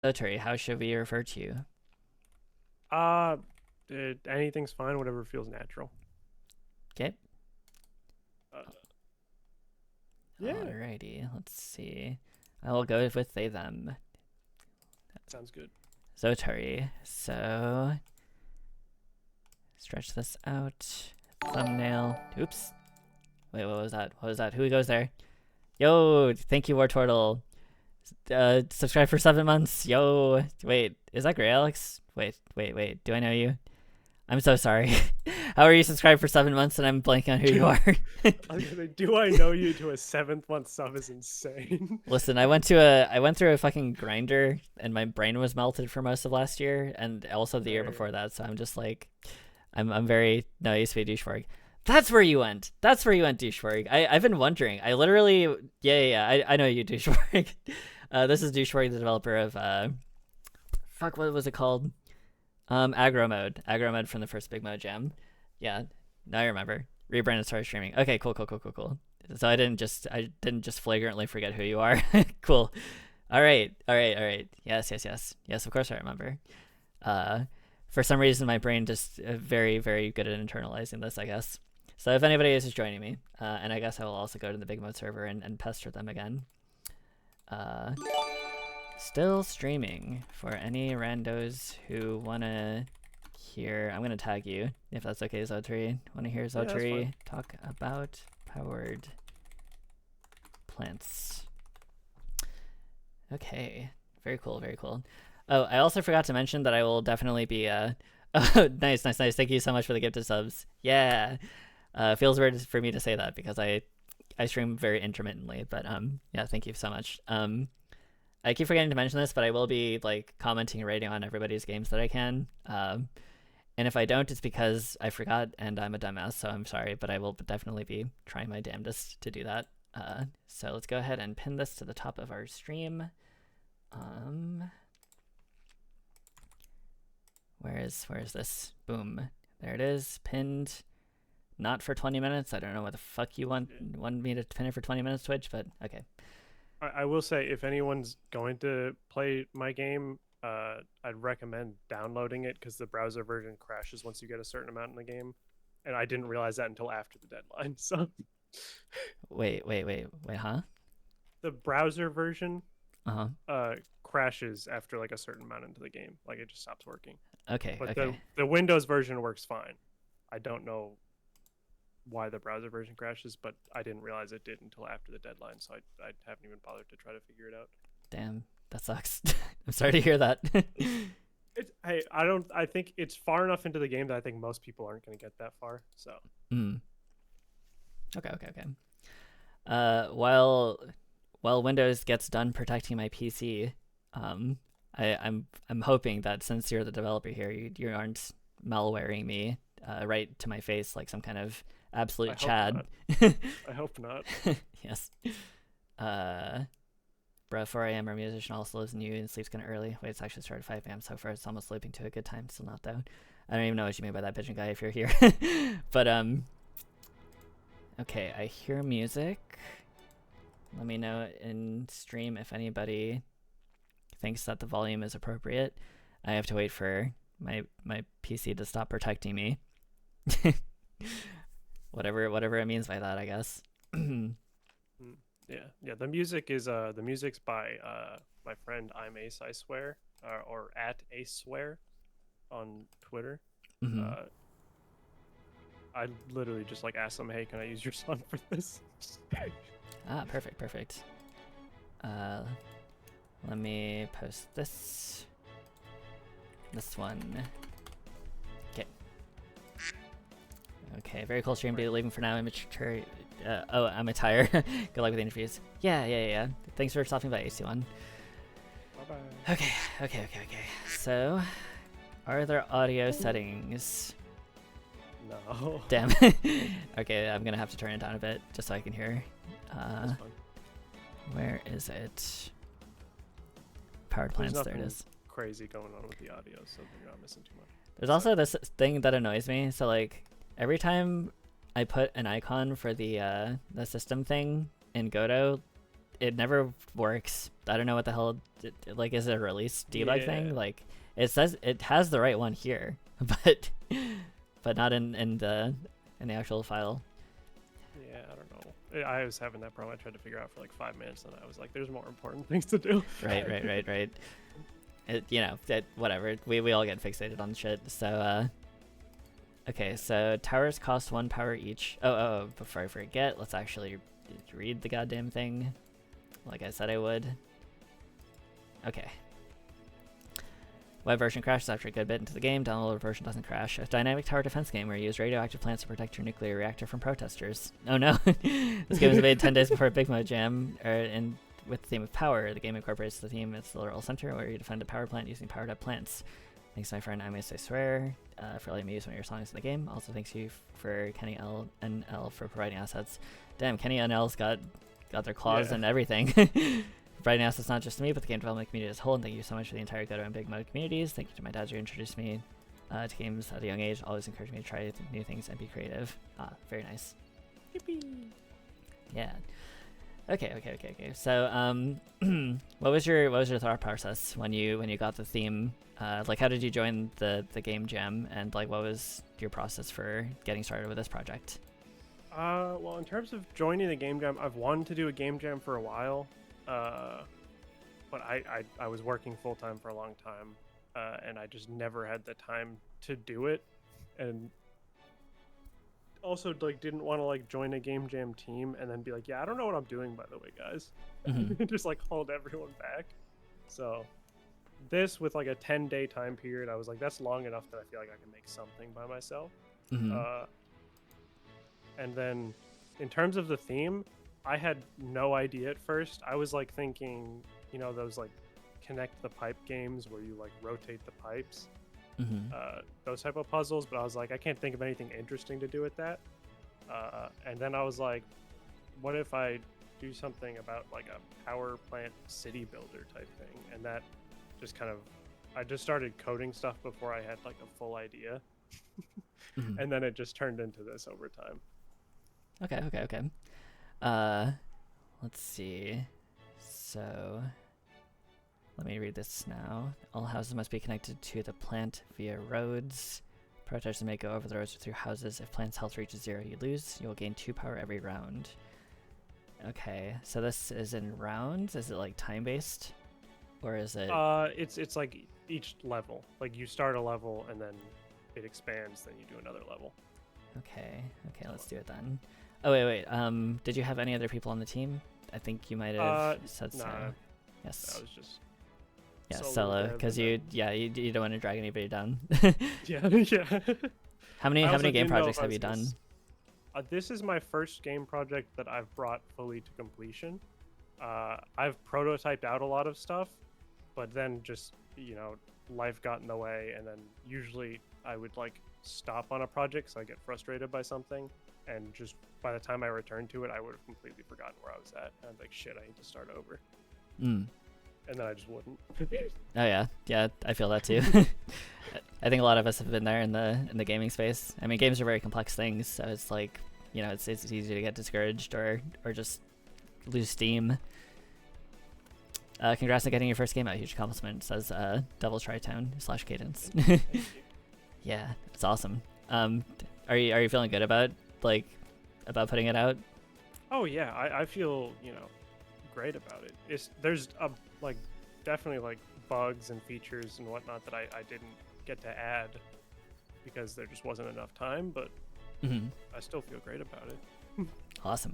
Zotari, how should we refer to you? Uh, Anything's fine. Whatever feels natural. Okay. Uh, yeah, Alrighty, let's see. I will go with they them. sounds good. Zotari. So stretch this out. Thumbnail. Oops. Wait, what was that? What was that? Who goes there? Yo, thank you, War Turtle. Subscribe for 7 months. Yo, wait, is that Gray Alex? Wait. Do I know you? I'm so sorry. How are you subscribed for 7 months and I'm blanking on who you are? I was gonna say, do I know you to a 7th month sub is insane. Listen, I went through a fucking grinder and my brain was melted for most of last year and also the year Fair. before that. So I'm just like, I'm very no. I used to be a douchebag. That's where you went. That's where you went, douchebag. I've been wondering. I literally yeah. I know you, douchebag. This is douchebag, the developer of fuck, what was it called? Aggro mode from the first Big Mode Jam. Yeah, now I remember. Rebranded, started streaming. Okay, cool. So I didn't just flagrantly forget who you are. Cool. All right. Yes. Of course I remember. For some reason my brain just very good at internalizing this, I guess. So if anybody is just joining me, and I guess I will also go to the Big Mode server and pester them again. Still streaming for any randos who wanna hear. I'm gonna tag you if that's okay, Zotari. Wanna hear Zotari talk about powered plants? Okay, very cool. Oh, I also forgot to mention that I will definitely be oh, nice. Thank you so much for the gifted subs. Yeah, feels weird for me to say that because I stream very intermittently, but yeah, thank you so much. I keep forgetting to mention this, but I will be like commenting and rating on everybody's games that I can. And if I don't, it's because I forgot and I'm a dumbass, so I'm sorry, but I will definitely be trying my damnedest to do that. So let's go ahead and pin this to the top of our stream. Where is this? Boom. There it is, pinned. Not for 20 minutes. I don't know what the fuck you want me to pin it for 20 minutes, Twitch, but okay. I will say, if anyone's going to play my game, I'd recommend downloading it because the browser version crashes once you get a certain amount in the game, and I didn't realize that until after the deadline. So, wait, huh? the browser version Uh-huh. crashes after like a certain amount into the game, like it just stops working. Okay, But okay. the Windows version works fine. I don't know why the browser version crashes, but I didn't realize it did until after the deadline, so I haven't even bothered to try to figure it out. Damn, that sucks. I'm sorry to hear that. I think it's far enough into the game that I think most people aren't going to get that far. So. Okay. While Windows gets done protecting my PC, I'm hoping that since you're the developer here, you aren't malwaring me right to my face like some kind of absolute Chad. I hope not. Yes. Bro, 4 a.m. our musician also lives in you and sleeps kind of early. Wait, it's actually started 5 a.m. so far. It's almost looping to a good time. Still not though. I don't even know what you mean by that, pigeon guy, if you're here. But okay, I hear music. Let me know in stream if anybody thinks that the volume is appropriate. I have to wait for my PC to stop protecting me. whatever it means by that, I guess. Yeah. The music's by my friend I'm Ace I Swear, or at Ace Swear on Twitter. I literally just like asked them, hey, can I use your song for this? Perfect. Let me post this one. Okay, very cool stream. Be leaving for now. Immature. I'm a tire. Good luck with the interviews. Yeah. Thanks for stopping by, AC1. Bye-bye. Okay. So, are there audio settings? No. Damn. Okay, I'm gonna have to turn it down a bit just so I can hear. Where is it? Powered plants. There it is. Crazy going on with the audio, so you're not missing too much. There's also this thing that annoys me. So like every time I put an icon for the system thing in Godot, it never works. I don't know what the hell. Like, is it a release debug thing? Like, it says it has the right one here, but not in the actual file. Yeah, I don't know. I was having that problem. I tried to figure out for like 5 minutes, and I was like, "There's more important things to do." Right. Whatever. We all get fixated on shit. So okay. So towers cost 1 power each. Oh. Before I forget, let's actually read the goddamn thing, like I said I would. Okay. Web version crashes after a good bit into the game. Downloaded version doesn't crash. A dynamic tower defense game where you use radioactive plants to protect your nuclear reactor from protesters. Oh no. This game was made 10 days before Big Mode Jam, and with the theme of power. The game incorporates the theme. It's the literal center where you defend a power plant using powered up plants. Thanks to my friend I May Say Swear for letting me use one of your songs in the game. Also thanks you for Kenny NL for providing assets. Damn, Kenny NL's got their claws and everything. Providing assets not just to me, but the game development community as a whole, and thank you so much for the entire Goto and Big Mode communities. Thank you to my dad who introduced me to games at a young age, always encouraged me to try new things and be creative. Very nice. Yippee! Yeah. Okay. So, what was your thought process when you got the theme? Like, how did you join the game jam, and like, what was your process for getting started with this project? Well, in terms of joining the game jam, I've wanted to do a game jam for a while. But I was working full time for a long time, and I just never had the time to do it, and also like didn't want to like join a game jam team and then be like, yeah, I don't know what I'm doing, by the way, guys. Just like hold everyone back. So this, with like a 10-day time period, I was like, that's long enough that I feel like I can make something by myself. And then in terms of the theme, I had no idea at first. I was like thinking, you know, those like connect the pipe games where you like rotate the pipes, those type of puzzles. But I was like, I can't think of anything interesting to do with that. And then I was like, what if I do something about like a power plant city builder type thing? And that just kind of, I just started coding stuff before I had like a full idea. And then it just turned into this over time. Okay. Let's see. So, let me read this now. All houses must be connected to the plant via roads. Protesters may go over the roads or through houses. If plant's health reaches 0, you lose. You will gain 2 power every round. Okay, so this is in rounds? Is it like time-based? Or is it... It's like each level. Like you start a level and then it expands, then you do another level. Okay, let's do it then. Oh, wait. Did you have any other people on the team? I think you might have said so. Yes. That was just... Yeah, solo, because you don't want to drag anybody down. Yeah. How many game projects have you done? This is my first game project that I've brought fully to completion. I've prototyped out a lot of stuff, but then just, you know, life got in the way, and then usually I would like stop on a project so I get frustrated by something, and just by the time I returned to it, I would have completely forgotten where I was at. And I'm like, shit, I need to start over. And then I just wouldn't. Oh yeah, I feel that too. I think a lot of us have been there in the gaming space. I mean, games are very complex things, so it's like, you know, it's easy to get discouraged or just lose steam. Congrats on getting your first game out. Huge accomplishment, says Devil's Tritone / Cadence. Yeah, it's awesome. Are you feeling good about putting it out? Oh yeah, I feel, you know, great about it. There's definitely like bugs and features and whatnot that I didn't get to add because there just wasn't enough time, but I still feel great about it. Awesome.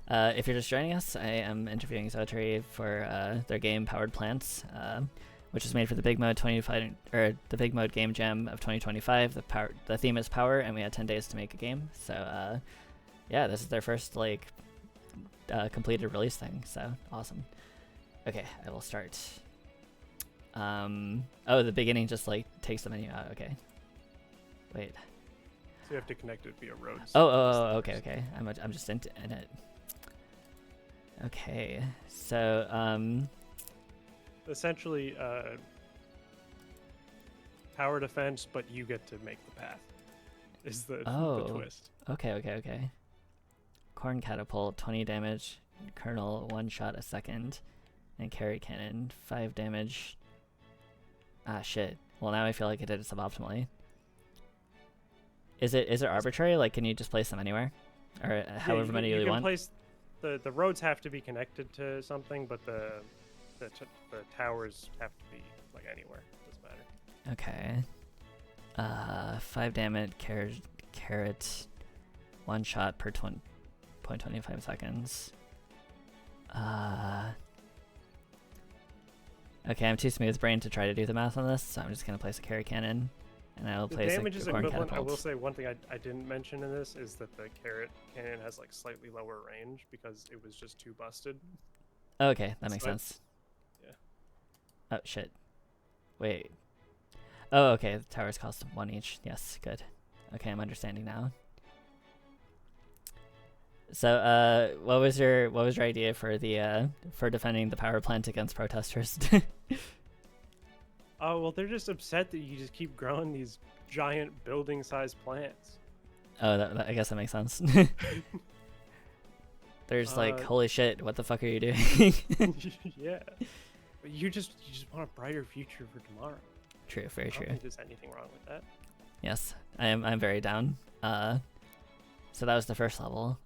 If you're just joining us, I am interviewing Zotari for their game Powered Plants, which is made for the Big Mode 25 or the Big Mode Game Jam of 2025. The theme is power, and we had 10 days to make a game. So yeah, this is their first completed release thing. So awesome. Okay, I will start. Oh, the beginning just takes the menu out. Okay. Wait. So you have to connect it via roads. Oh, okay. I'm just in it. Okay, so essentially power defense, but you get to make the path. Is the twist. Okay. Corn catapult, 20 damage. Colonel 1 shot a second, and carry cannon 5 damage. Ah, shit. Well, now I feel like I did it suboptimally. Is it arbitrary? Like, can you just place them anywhere, or however many you want? Place the roads have to be connected to something, but the towers have to be like anywhere. Doesn't matter. Okay. 5 damage. Carrot. 1 shot per 0.25 seconds. Okay, I'm too smooth brained to try to do the math on this, so I'm just gonna place a carry cannon, and I'll place a damage is corn equivalent. catapult. I will say one thing I didn't mention in this is that the carrot cannon has like slightly lower range because it was just too busted. Okay, that makes sense. Yeah. Oh shit. Wait. Oh, okay. The towers cost 1 each. Yes, good. Okay, I'm understanding now. So, what was your idea for the for defending the power plant against protesters? Oh well, they're just upset that you just keep growing these giant building-sized plants. Oh, that I guess that makes sense. There's like, holy shit, what the fuck are you doing? Yeah, but you just want a brighter future for tomorrow. True, very true. I don't think there's anything wrong with that. Yes, I'm very down. So that was the first level.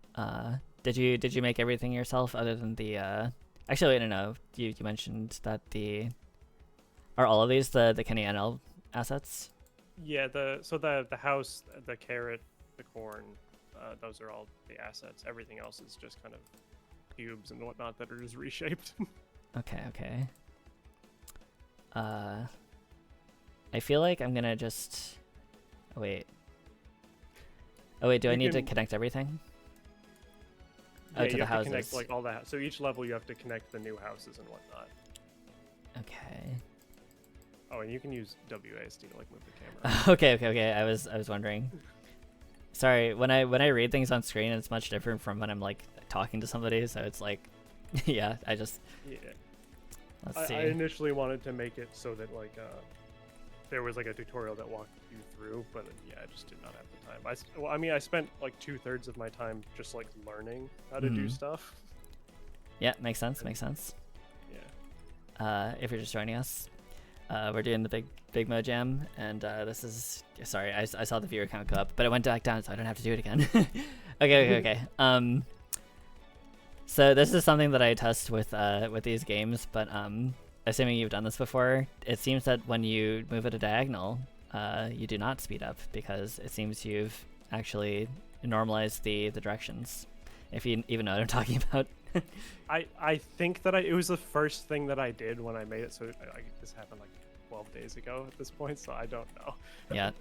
Did you make everything yourself other than the actually wait, no, you mentioned that are all of these the Kenny NL assets? Yeah, the house, the carrot, the corn, those are all the assets. Everything else is just kind of cubes and whatnot that are just reshaped. Okay. I feel like I'm gonna just wait. Oh wait, do I need to connect everything? Yeah, to you the have houses. to connect like all that. So each level you have to connect the new houses and whatnot. Okay. Oh, and you can use WASD to like move the camera. Okay. I was wondering. Sorry, when I read things on screen, it's much different from when I'm like talking to somebody. So it's like, yeah, I just. Yeah. Let's see. I initially wanted to make it so that like there was like a tutorial that walked you through, but yeah, I just did not have the time. I spent like 2/3 of my time just like learning how to do stuff. Yeah, makes sense. Yeah. If you're just joining us, we're doing the big Mo Jam, and this is sorry, I saw the viewer count go up, but it went back down, so I don't have to do it again. Okay. So this is something that I test with these games, but assuming you've done this before, it seems that when you move at a diagonal, you do not speed up because it seems you've actually normalized the directions. If you even know what I'm talking about. I think that it was the first thing that I did when I made it. So this happened like 12 days ago at this point, so I don't know. Yeah.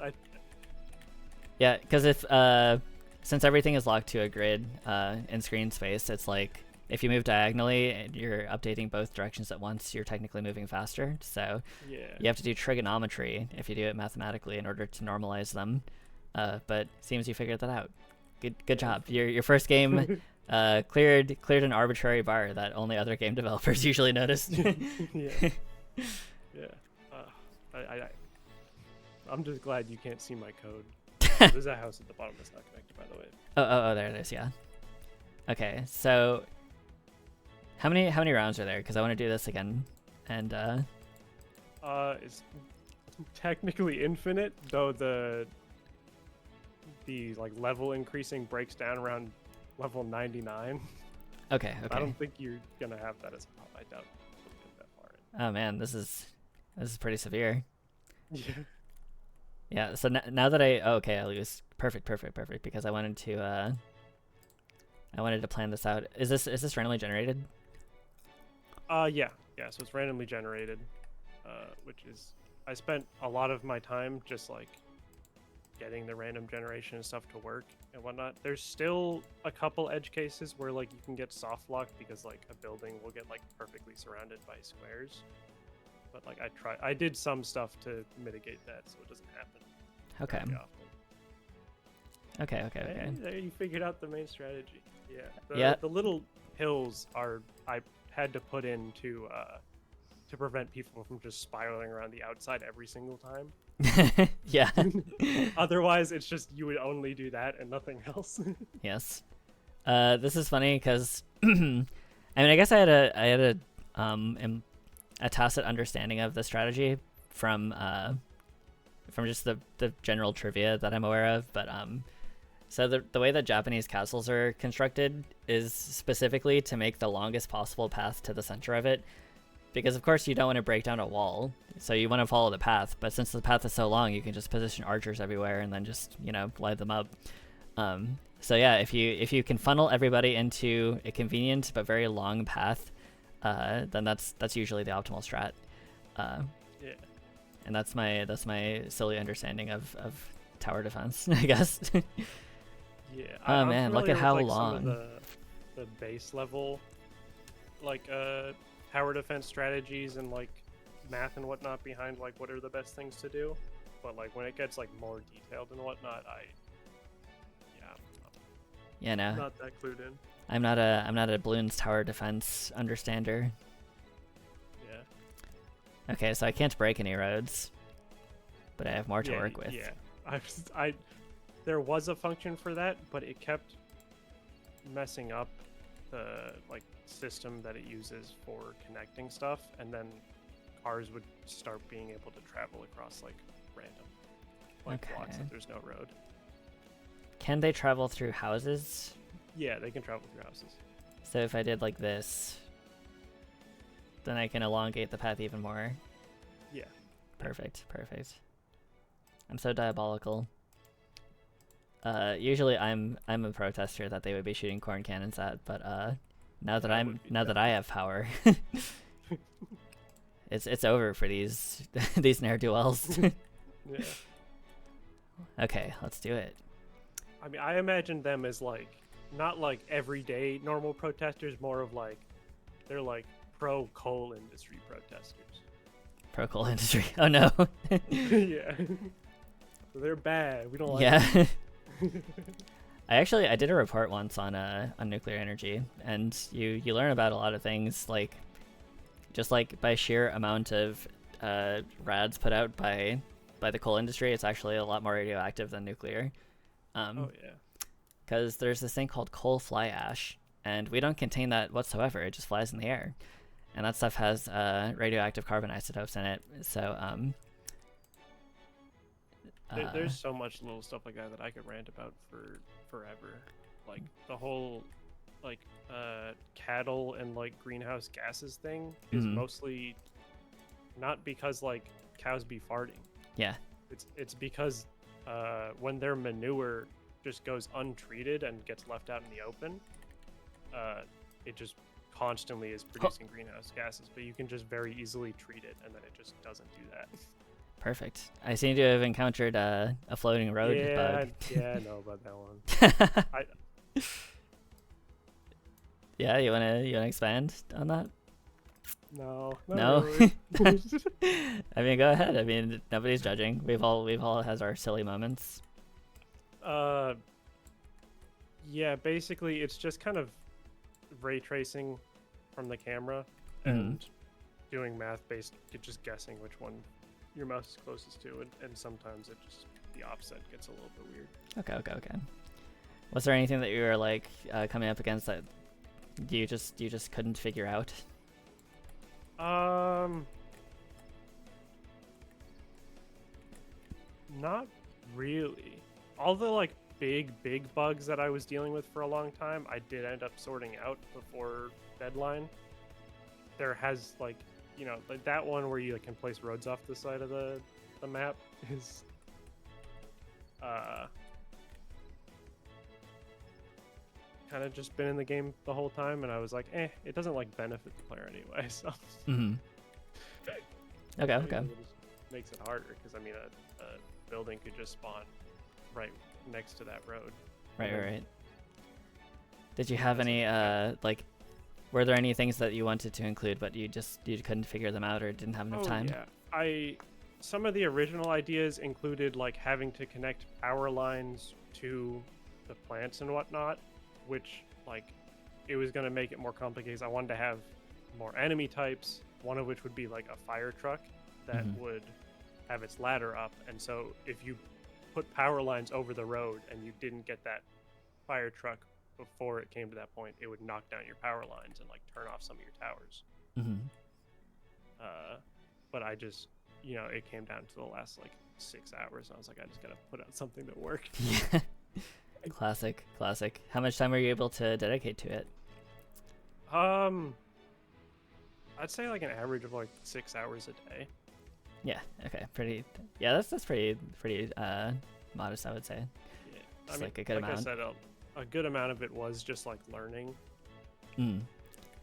Yeah, because if since everything is locked to a grid in screen space, it's like if you move diagonally and you're updating both directions at once, you're technically moving faster. So yeah, you have to do trigonometry if you do it mathematically in order to normalize them. But seems you figured that out. Good job. Your first game cleared an arbitrary bar that only other game developers usually notice. Yeah. I'm just glad you can't see my code. There's a house at the bottom that's not connected, by the way. Oh, there it is. Yeah. Okay, so how many rounds are there? Because I want to do this again, and it's technically infinite, though the like level increasing breaks down around level 99. Okay. I don't think you're gonna have that as a problem. I doubt you'll get that far in. Oh man, this is pretty severe. Yeah. Yeah. So now that I lose. Perfect. Because I wanted to plan this out. Is this randomly generated? Yeah. So it's randomly generated, which is I spent a lot of my time just like getting the random generation and stuff to work and whatnot. There's still a couple edge cases where like you can get soft locked because like a building will get like perfectly surrounded by squares. But like I did some stuff to mitigate that so it doesn't happen. Okay. Okay. Hey, there you figured out the main strategy. Yeah. The little hills I had to put in to prevent people from just spiraling around the outside every single time. Yeah. Otherwise, it's just you would only do that and nothing else. Yes. This is funny because I mean, I guess I had a tacit understanding of the strategy from just the general trivia that I'm aware of, but so the way that Japanese castles are constructed is specifically to make the longest possible path to the center of it, because of course you don't want to break down a wall, so you want to follow the path, but since the path is so long, you can just position archers everywhere and then just, light them up. So yeah, if you can funnel everybody into a convenient but very long path, then that's usually the optimal strat. Yeah. And that's my silly understanding of tower defense, I guess. Yeah. Oh I'm man, look at familiar how with, long. some of the base level, like tower defense strategies and like math and whatnot behind like what are the best things to do. But like when it gets like more detailed and whatnot, Yeah, no, not that clued in. I'm not a Bloons tower defense understander. Yeah. Okay, so I can't break any roads, but I have more to Yeah, work with. Yeah. There was a function for that, but it kept messing up the like system that it uses for connecting stuff, and then cars would start being able to travel across like random blocks Okay. that there's no road. Can they travel through houses? Yeah, they can travel through houses. So if I did like this, then I can elongate the path even more. Yeah. Perfect. I'm so diabolical. Usually I'm a protester that they would be shooting corn cannons at, but now that I have power, it's over for these these ne'er-do-wells. Yeah. Okay, let's do it. I mean, I imagine them as like not like everyday normal protesters, more of like they're like pro coal industry protesters. Pro coal industry. Oh no. Yeah. They're bad. We don't like Yeah. I did a report once on nuclear energy, and you learn about a lot of things, like just like by sheer amount of rads put out by the coal industry, it's actually a lot more radioactive than nuclear. Oh yeah. Because there's this thing called coal fly ash, and we don't contain that whatsoever. It just flies in the air, and that stuff has radioactive carbon isotopes in it. So There's so much little stuff like that I could rant about for forever. Like the whole like cattle and like greenhouse gases thing is mostly not because like cows be farting. Yeah. It's because when their manure just goes untreated and gets left out in the open, it just constantly is producing greenhouse gases, but you can just very easily treat it, and then it just doesn't do that. Perfect. I seem to have encountered a floating road bug. Yeah, I know about that one. Yeah, you wanna expand on that? No. Really. Really. I mean, go ahead. I mean, nobody's judging. We've all has our silly moments. Yeah, basically it's just kind of ray tracing from the camera and doing math based, just guessing which one your mouse is closest to, and sometimes it just the offset gets a little bit weird. Okay. Was there anything that you were like coming up against that you just couldn't figure out? Not really. All the like big bugs that I was dealing with for a long time, I did end up sorting out before deadline. There has like, like that one where you like, can place roads off the side of the map is kind of just been in the game the whole time, and I was like, it doesn't like benefit the player anyway, so Okay. it just makes it harder, because I mean a building could just spawn right next to that road. Right. Did you have any like, were there any things that you wanted to include but you couldn't figure them out or didn't have enough time? Yeah, some of the original ideas included like having to connect power lines to the plants and whatnot, which like it was going to make it more complicated. I wanted to have more enemy types, one of which would be like a fire truck that would have its ladder up, and so if you put power lines over the road and you didn't get that fire truck before it came to that point, it would knock down your power lines and like turn off some of your towers. Mm-hmm. But I just, it came down to the last like 6 hours, and I was like, I just gotta put out something that worked. Yeah. Classic. How much time were you able to dedicate to it? I'd say like an average of like 6 hours a day. Yeah. Okay. Pretty. Yeah. That's pretty modest, I would say. Yeah. Just like a good amount. I said, a good amount of it was just like learning. Mm.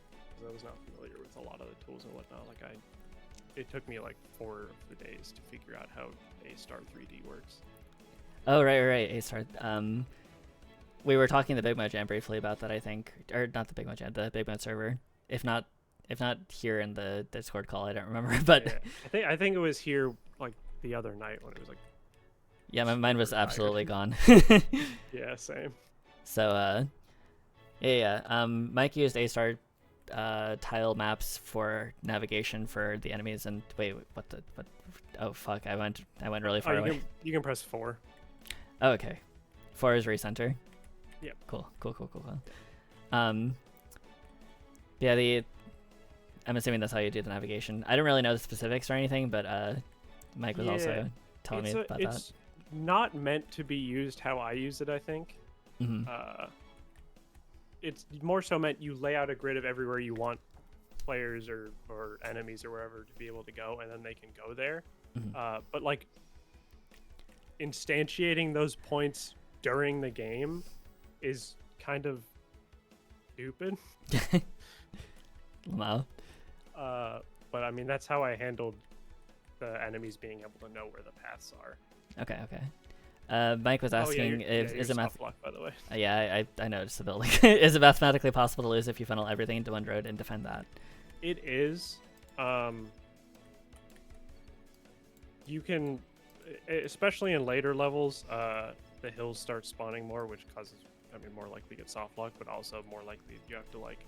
Because I was not familiar with a lot of the tools and whatnot. Like it took me like 4 of the days to figure out how A-Star 3D works. Oh, right. A-Star. We were talking the Big Mo Jam briefly about that, I think, or not the Big Mo Jam, the Big Mo server. If not here in the Discord call, I don't remember. But yeah. I think it was here like the other night when it was like. Yeah, my mind was absolutely gone. Yeah, same. So Mike used A-Star tile maps for navigation for the enemies. And wait, what? Oh fuck! I went really far away. You can press 4. Oh, okay. 4 is recenter. Yep. Cool. Yeah, I'm assuming that's how you do the navigation. I don't really know the specifics or anything, but Mike was also telling me about that. It's not meant to be used how I use it, I think. Mm-hmm. It's more so meant you lay out a grid of everywhere you want players or enemies or wherever to be able to go, and then they can go there. Mm-hmm. But like instantiating those points during the game is kind of stupid. Wow. But I mean, that's how I handled the enemies being able to know where the paths are. Okay. Mike was asking is it block, by the way. Yeah, I noticed the building. Is it mathematically possible to lose if you funnel everything into one road and defend that? It is. You can, especially in later levels, the hills start spawning more, which causes, more likely to get soft lock, but also more likely you have to like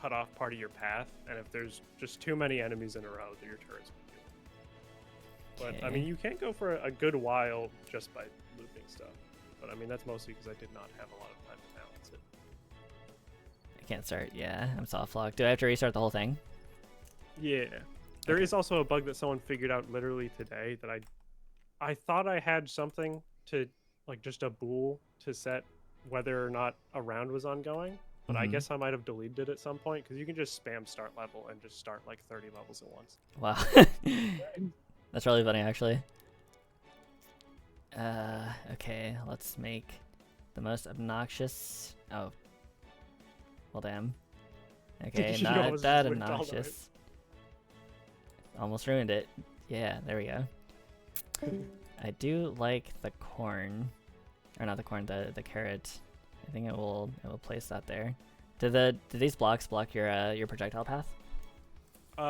cut off part of your path, and if there's just too many enemies in a row, your turrets will kill. But you can go for a good while just by looping stuff. But that's mostly because I did not have a lot of time to balance it. I can't start. Yeah, I'm soft locked. Do I have to restart the whole thing? Yeah. There is also a bug that someone figured out literally today that I thought I had something to like just a bool to set whether or not a round was ongoing. But I guess I might have deleted it at some point because you can just spam start level and just start like 30 levels at once. Wow. That's really funny, actually. Okay, let's make the most obnoxious... Oh. Well, damn. Okay, not that obnoxious. Almost ruined it. Yeah, there we go. I do like the corn. Or not the corn, the carrot. I think it will place that there. Do these blocks block your projectile path?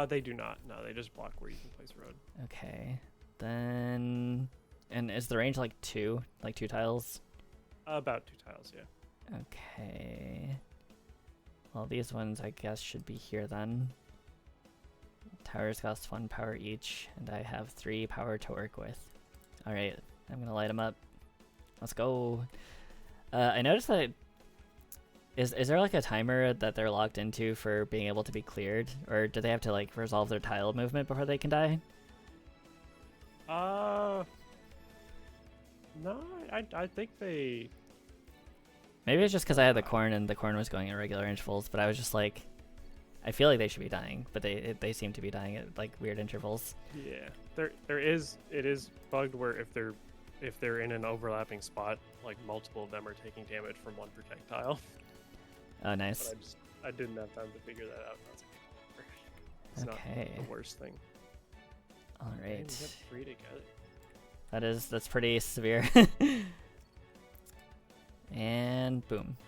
They do not. No, they just block where you can place road. Okay. Then, and is the range like 2 tiles? About 2 tiles, yeah. Okay. Well, these ones I guess should be here then. Towers cost 1 power each, and I have 3 power to work with. All right, I'm gonna light them up. Let's go. I noticed that. Is there like a timer that they're locked into for being able to be cleared, or do they have to like resolve their tile movement before they can die? No, I think they. Maybe it's just because I had the corn and the corn was going at regular intervals, but I was just like, I feel like they should be dying, but they seem to be dying at like weird intervals. Yeah, it is bugged where if they're in an overlapping spot, like multiple of them are taking damage from one projectile. Oh, nice. But I didn't have time to figure that out. It's not the worst thing. All right. We have 3 together. That's pretty severe. And boom.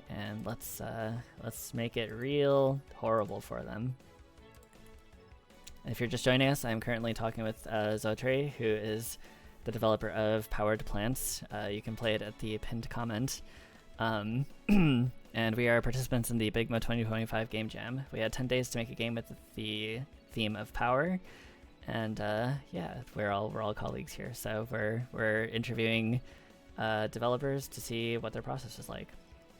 And let's make it real horrible for them. And if you're just joining us, I'm currently talking with Zotari, who is the developer of Powered Plants. You can play it at the pinned comment. And we are participants in the Big Mo 2025 Game Jam. We had 10 days to make a game with the theme of power, and yeah, we're all colleagues here. So we're interviewing developers to see what their process is like.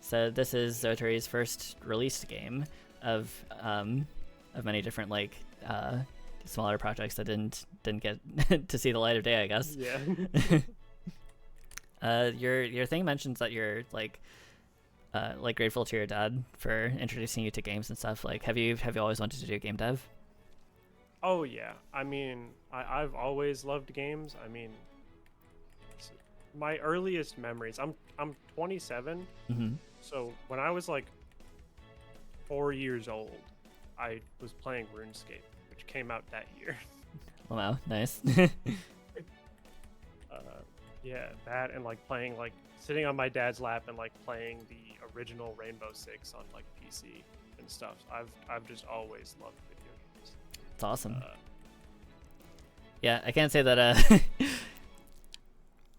So this is Zotari's first released game of many different like smaller projects that didn't get to see the light of day, I guess. Yeah. Your thing mentions that you're like grateful to your dad for introducing you to games and stuff. Like, have you always wanted to do game dev? Oh yeah. I mean, I've always loved games. I mean, my earliest memories. I'm 27. Mm-hmm. So when I was like 4 years old, I was playing RuneScape, which came out that year. Oh, wow, nice. Yeah, that and like playing like sitting on my dad's lap and like playing the original Rainbow Six on like PC and stuff. I've just always loved video games. It's awesome. Yeah, I can't say that.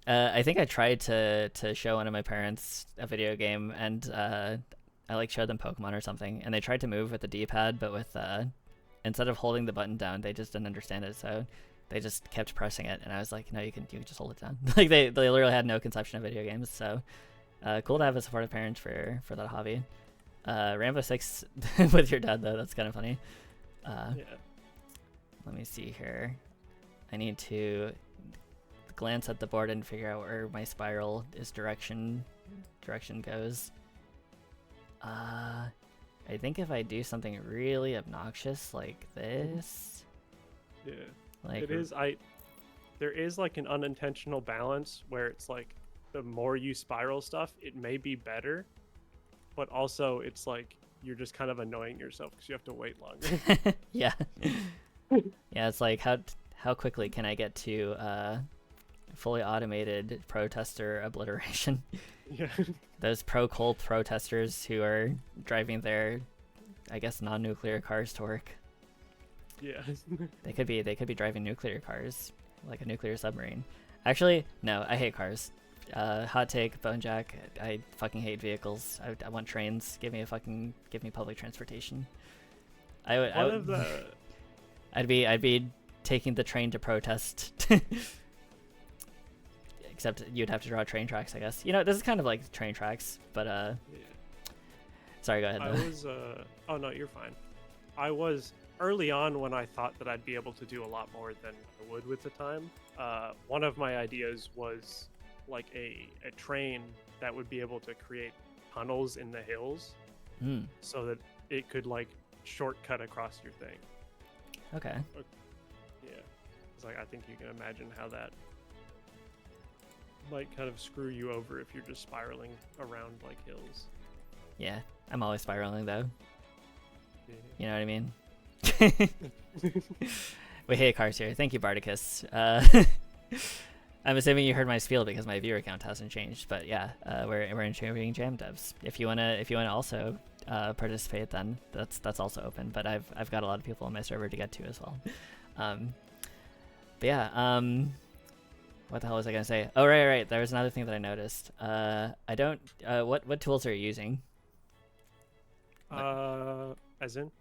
I think I tried to show one of my parents a video game, and I like showed them Pokemon or something, and they tried to move with the D-pad, but with instead of holding the button down, they just didn't understand it, so they just kept pressing it, and I was like, no, you can just hold it down. Like they literally had no conception of video games, so cool to have a supportive parent for that hobby. Rainbow Six with your dad though, that's kind of funny. Yeah. Let me see here. I need to glance at the board and figure out where my spiral is direction goes. I think if I do something really obnoxious like this, Yeah. like It is. There is like an unintentional balance where it's like the more you spiral stuff, it may be better, but also it's like you're just kind of annoying yourself because you have to wait longer. yeah, yeah. It's like how quickly can I get to fully automated protester obliteration? Yeah. Those pro-coal protesters who are driving their, I guess, non-nuclear cars to work. Yeah. They could be driving nuclear cars, like a nuclear submarine. Actually, no, I hate cars. Hot take, Bonejack. I fucking hate vehicles. I want trains. Give me public transportation. I'd be taking the train to protest. Except you'd have to draw train tracks, I guess. You know, this is kind of like train tracks, but Yeah. Sorry, go ahead. I was oh no, you're fine. I was early on when I thought that I'd be able to do a lot more than I would with the time. One of my ideas was like a train that would be able to create tunnels in the hills so that it could like shortcut across your thing. Okay. Yeah. It's like I think you can imagine how that might kind of screw you over if you're just spiraling around like hills. Yeah, I'm always spiraling though. Yeah. You know what I mean? We hate cars here. Thank you, Bardicus. I'm assuming you heard my spiel because my viewer count hasn't changed, but yeah, we're introducing jam devs. If you wanna also participate, then that's also open. But I've got a lot of people on my server to get to as well. But yeah, what the hell was I gonna say? Oh right. There was another thing that I noticed. I don't. What tools are you using? As in?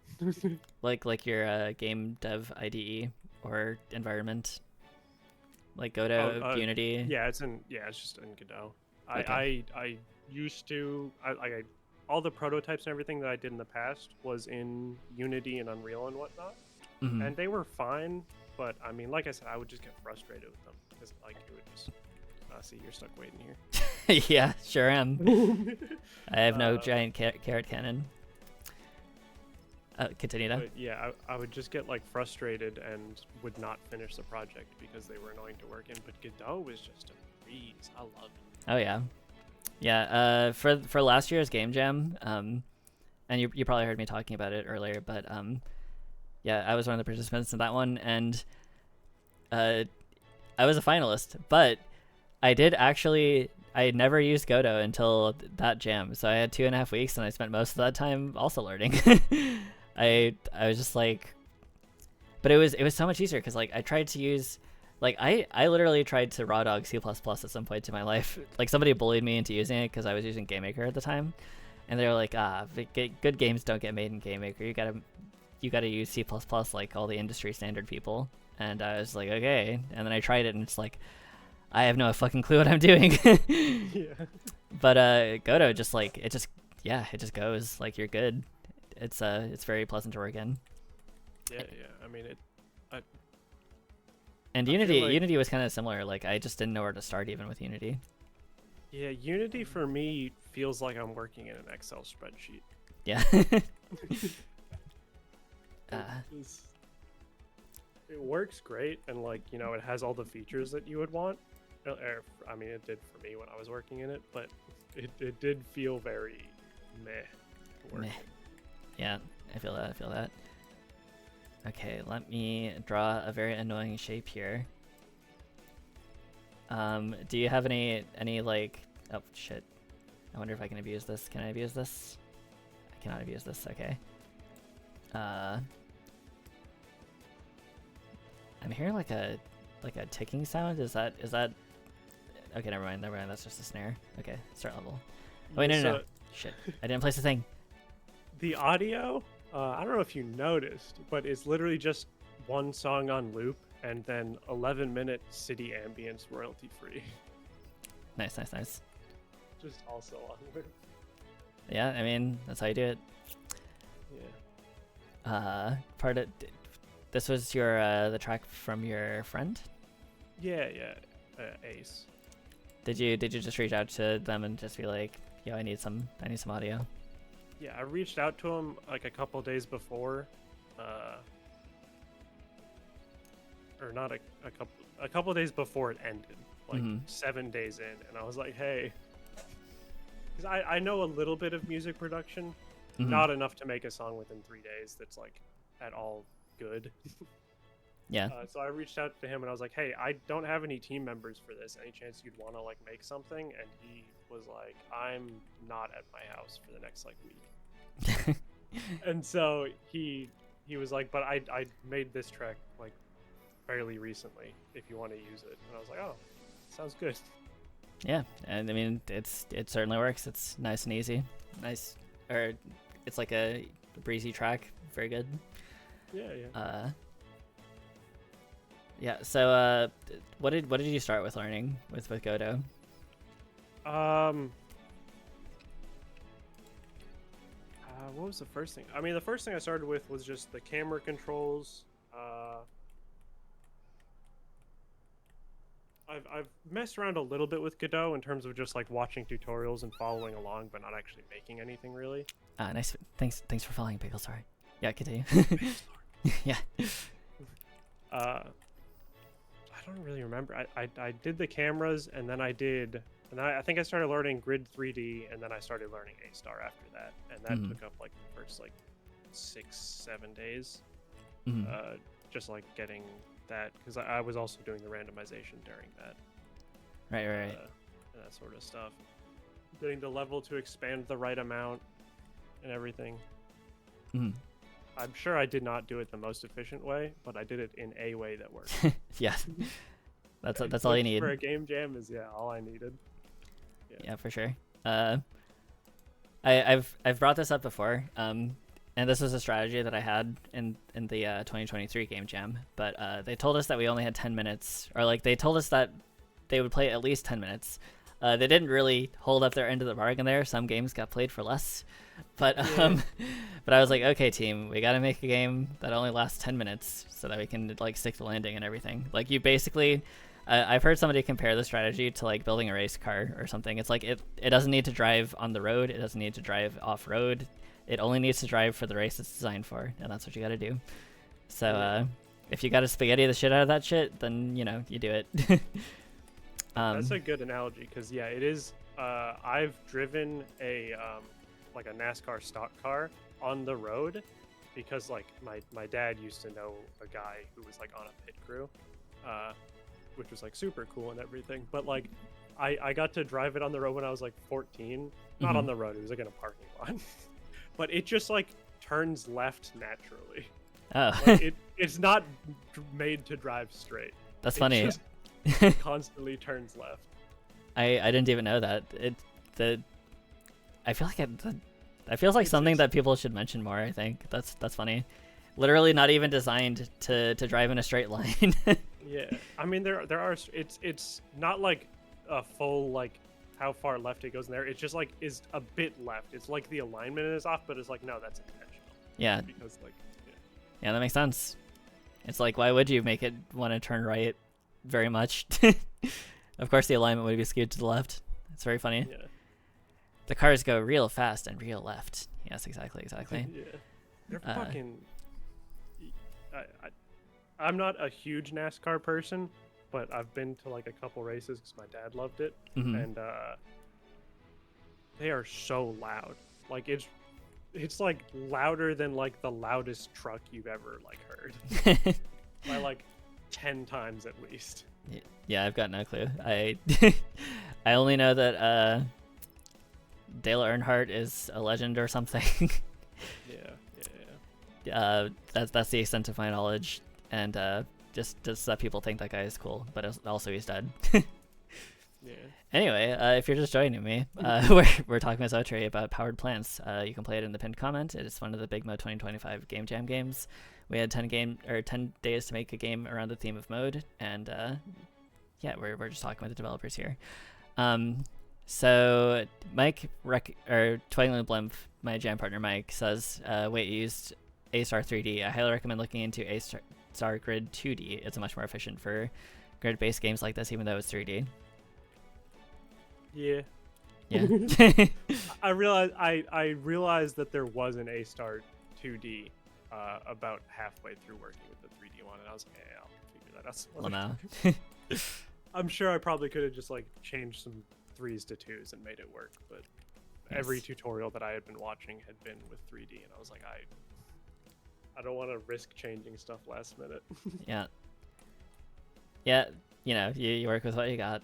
like your game dev IDE or environment, like Godot, Unity. Yeah, it's just in Godot. Okay. I used to all the prototypes and everything that I did in the past was in Unity and Unreal and whatnot, and they were fine. But I mean, like I said, I would just get frustrated with them because like it would just. See, you're stuck waiting here. Yeah, sure am. I have no giant carrot cannon. Continue now. But yeah, I would just get like frustrated and would not finish the project because they were annoying to work in. But Godot was just a breeze. I love it. Oh yeah, yeah. For last year's game jam, and you probably heard me talking about it earlier, but yeah, I was one of the participants in that one, and I was a finalist, but I never used Godot until that jam, so I had 2.5 weeks, and I spent most of that time also learning. I was just like, but it was so much easier because like I tried to use, like I literally tried to raw dog C++ at some point in my life. Like somebody bullied me into using it because I was using GameMaker at the time, and they were like, good games don't get made in GameMaker. You gotta use C++ like all the industry standard people. And I was like, okay. And then I tried it, and it's like, I have no fucking clue what I'm doing. Yeah. But Godo just like it just goes like you're good. It's very pleasant to work in. Yeah. I mean it. And I feel Unity like- Unity was kind of similar. Like I just didn't know where to start even with Unity. Yeah, Unity for me feels like I'm working in an Excel spreadsheet. Yeah. It works great, and like it has all the features that you would want. I mean, it did for me when I was working in it, but it did feel very meh. to work Meh. in. Yeah, I feel that. Okay, let me draw a very annoying shape here. Do you have any like? Oh shit! I wonder if I can abuse this. Can I abuse this? I cannot abuse this. Okay. I'm hearing like a ticking sound. Is that? Okay, never mind. That's just a snare. Okay, start level. Oh, wait, no. Shit, I didn't place the thing. The audio, I don't know if you noticed, but it's literally just one song on loop and then 11-minute city ambience royalty free. Nice. Just also on loop. Yeah, I mean that's how you do it. Yeah. This was your the track from your friend. Yeah. Ace. Did you just reach out to them and just be like, yo, I need some audio? Yeah, I reached out to him like a couple days before, or not a couple days before it ended, like 7 days in, and I was like, hey, because I know a little bit of music production, not enough to make a song within 3 days that's like at all good. Yeah. So I reached out to him and I was like, hey, I don't have any team members for this. Any chance you'd want to like make something? And he was like, I'm not at my house for the next like week. And so he was like, but I made this track like fairly recently if you want to use it. And I was like, oh, sounds good. Yeah, and I mean it certainly works. It's nice and easy. Nice, or it's like a breezy track. Very good. Yeah. Yeah. So what did you start with learning with Godo? What was the first thing? I mean, the first thing I started with was just the camera controls. I've messed around a little bit with Godot in terms of just like watching tutorials and following along, but not actually making anything really. Nice. Thanks for following, Pickle. Sorry. Yeah, continue. Yeah. I don't really remember. I did the cameras, and then I think I started learning Grid 3D, and then I started learning A-Star after that, and that took up like the first like 6-7 days. Just like getting that, because I was also doing the randomization during that. Right. And that sort of stuff. Getting the level to expand the right amount and everything. I'm sure I did not do it the most efficient way, but I did it in a way that worked. Yeah. That's all you need. For a game jam is all I needed. Yeah, for sure. I've brought this up before. And this was a strategy that I had in the 2023 game jam, but they told us that we only had 10 minutes, or like they told us that they would play at least 10 minutes. They didn't really hold up their end of the bargain there. Some games got played for less, but but I was like, okay, team, we got to make a game that only lasts 10 minutes so that we can like stick the landing and everything. Like you basically, I've heard somebody compare the strategy to like building a race car or something. It's like it doesn't need to drive on the road. It doesn't need to drive off road. It only needs to drive for the race it's designed for, and that's what you got to do. So if you got to spaghetti the shit out of that shit, then you do it. That's a good analogy, because it is. I've driven a like a NASCAR stock car on the road, because like my dad used to know a guy who was like on a pit crew, which was like super cool and everything. But like I got to drive it on the road when I was like 14, not on the road. It was like in a parking lot. But it just like turns left naturally. Oh. Like, it's not made to drive straight. That's funny. Just constantly turns left. I didn't even know that. I feel like that feels like something that people should mention more. I think that's funny. Literally not even designed to drive in a straight line. Yeah, I mean there are it's not like a full like how far left it goes in there. It's just like is a bit left. It's like the alignment is off, but it's like no, that's intentional. Yeah, Because like yeah, that makes sense. It's like, why would you make it want to turn right very much? Of course, the alignment would be skewed to the left. It's very funny. yeah. The cars go real fast and real left. Yes, exactly. Yeah, they're fucking. I'm not a huge NASCAR person, but I've been to like a couple races because my dad loved it, Mhm. and they are so loud. Like it's like louder than like the loudest truck you've ever like heard by like 10 times at least. Yeah, I've got no clue. I I only know that Dale Earnhardt is a legend or something. Yeah. That's the extent of my knowledge, and just that people think that guy is cool, but also he's dead. Yeah. Anyway, if you're just joining me, we're talking with Zotari about Powered Plants. You can play it in the pinned comment. It is one of the Big Mo 2025 Game Jam games. We had 10 days to make a game around the theme of mode, and yeah, we're just talking with the developers here. So Mike or Twiggling Blimp, my jam partner Mike, says, wait, you used A-Star 3D. I highly recommend looking into A-Star Grid 2D. It's much more efficient for grid-based games like this, even though it's 3D. Yeah. Yeah. I realized that there was an A-Star 2D about halfway through working with the 3D one, and I was like, yeah, I'll figure that out some other time. I'm sure I probably could have just like changed some 3s to 2s and made it work, but every tutorial that I had been watching had been with 3D, and I was like, I don't want to risk changing stuff last minute. Yeah. Yeah, you work with what you got.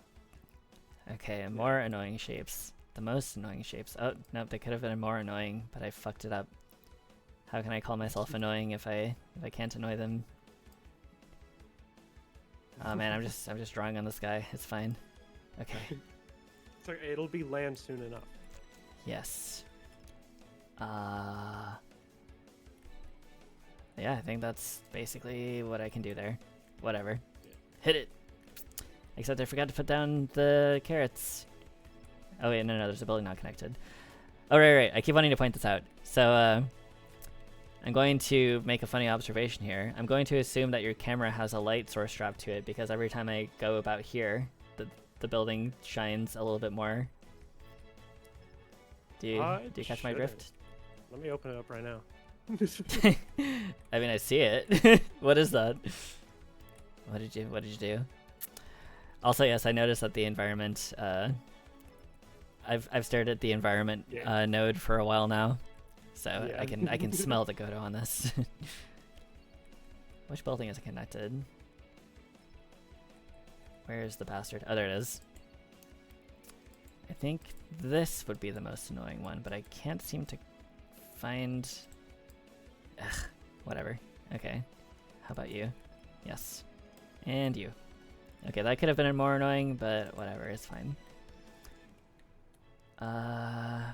Okay, more annoying shapes. The most annoying shapes. Oh, nope, they could have been more annoying, but I fucked it up. How can I call myself annoying if I can't annoy them? Oh man, I'm just drawing on this guy. It's fine. Okay. So it'll be land soon enough. Yes. Yeah, I think that's basically what I can do there. Whatever. Yeah. Hit it. Except I forgot to put down the carrots. Oh wait, no, there's a building not connected. Oh, right. I keep wanting to point this out. So, I'm going to make a funny observation here. I'm going to assume that your camera has a light source strapped to it, because every time I go about here, the building shines a little bit more. Do you catch my drift? Let me open it up right now. I mean, I see it. What is that? What did you do? Also, yes, I noticed that the environment. I've stared at the environment node for a while now, so Yeah. I can smell the Godot on this. Which building is it connected? Where is the bastard? Oh, there it is. I think this would be the most annoying one, but I can't seem to find. Ugh, whatever. Okay. How about you? Yes. And you. Okay, that could have been more annoying, but whatever, it's fine.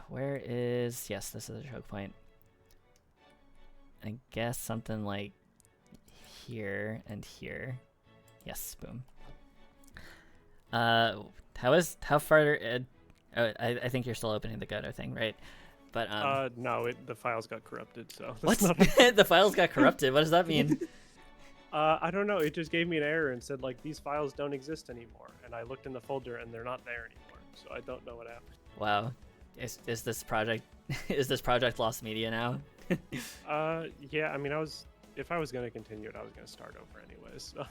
Where is... Yes, this is a choke point. I guess something like here and here. Yes, boom. How far... I think you're still opening the Godot thing, right? But no, the files got corrupted, so what? not The files got corrupted? What does that mean? I don't know. It just gave me an error and said like these files don't exist anymore. And I looked in the folder and they're not there anymore. So I don't know what happened. Wow, is this project lost media now? Yeah. I mean, if I was gonna continue it, I was gonna start over anyways. So.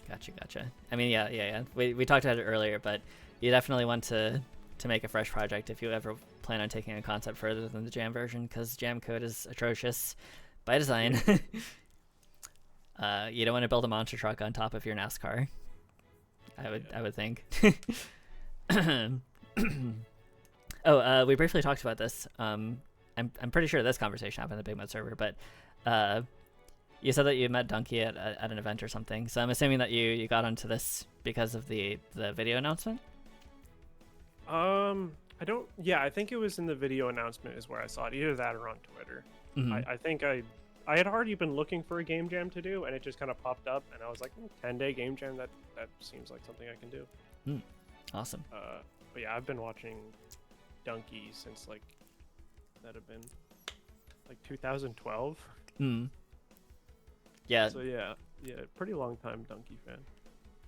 Gotcha. I mean, yeah. We talked about it earlier, but you definitely want to make a fresh project if you ever plan on taking a concept further than the Jam version, because Jam code is atrocious by design. You don't want to build a monster truck on top of your NASCAR. I would think. Oh, we briefly talked about this. I'm pretty sure this conversation happened in the Big Mud server, but you said that you met Donkey at an event or something. So I'm assuming that you got onto this because of the video announcement. I don't. Yeah, I think it was in the video announcement is where I saw it. Either that or on Twitter. Mm-hmm. I think I I had already been looking for a game jam to do, and it just kind of popped up, and I was like, 10-day game jam. That seems like something I can do. Awesome. But yeah, I've been watching Donkey since like that'd have been like 2012. Yeah. So yeah, pretty long time Donkey fan.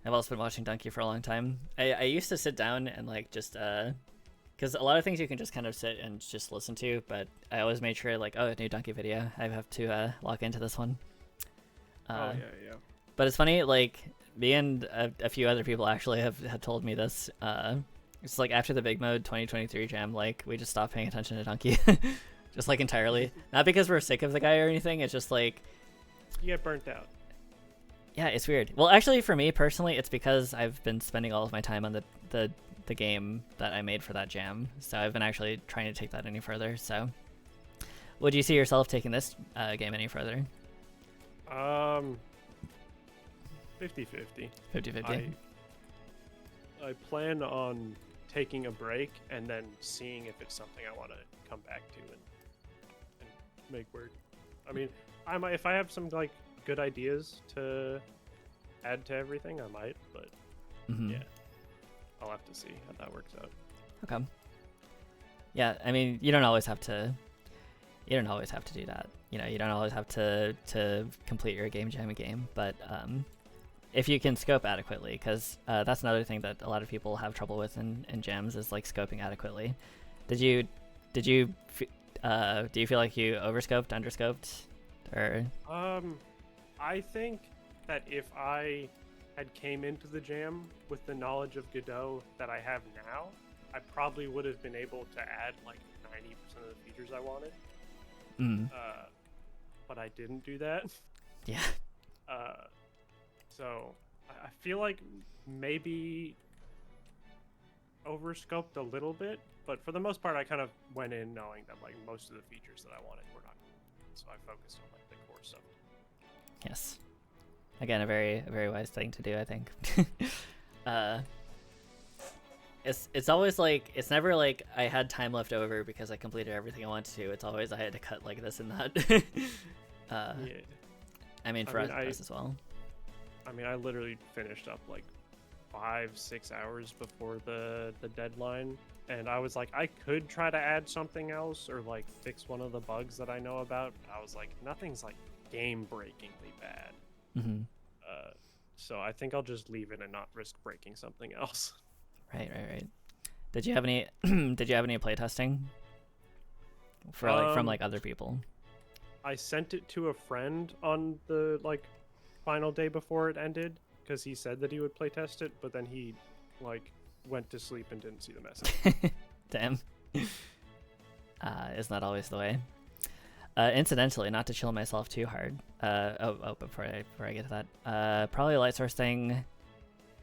I've also been watching Donkey for a long time. I used to sit down and like just because a lot of things you can just kind of sit and just listen to, but I always made sure like, oh, a new Donkey video, I have to log into this one. Yeah. But it's funny, like me and a few other people actually have told me this. It's like after the Big Mode 2023 jam, like we just stopped paying attention to Donkey, just like entirely. Not because we're sick of the guy or anything. It's just like you get burnt out. Yeah, it's weird. Well, actually, for me personally, it's because I've been spending all of my time on the game that I made for that jam. So I've been actually trying to take that any further. So, would you see yourself taking this game any further? 50-50. 50-50. I plan on taking a break and then seeing if it's something I want to come back to and make work. I mean, if I have some like good ideas to add to everything, I might, but yeah, I'll have to see how that works out. Okay. Yeah, I mean, you don't always have to do that. You know, you don't always have to complete your game jam game, but if you can scope adequately, because that's another thing that a lot of people have trouble with in jams is like scoping adequately. Do you feel like you overscoped, underscoped, or? I think that if I had came into the jam with the knowledge of Godot that I have now, I probably would have been able to add like 90% of the features I wanted. But I didn't do that. Yeah. So I feel like maybe overscoped a little bit, but for the most part, I kind of went in knowing that like most of the features that I wanted were not. So I focused on like the core stuff. Yes. Again, a very wise thing to do, I think. It's always like, it's never like I had time left over because I completed everything I wanted to. It's always I had to cut like this and that. Yeah. I mean, for us as well. I mean, I literally finished up like 5-6 hours before the deadline, and I was like, I could try to add something else or like fix one of the bugs that I know about. I was like, nothing's like game-breakingly bad. So I think I'll just leave it and not risk breaking something else. Right. Did you have any playtesting for like from like other people? I sent it to a friend on the like final day before it ended because he said that he would playtest it, but then he like went to sleep and didn't see the message. Damn. Isn't that always the way? Incidentally, not to chill myself too hard. Before I get to that, probably a light source thing.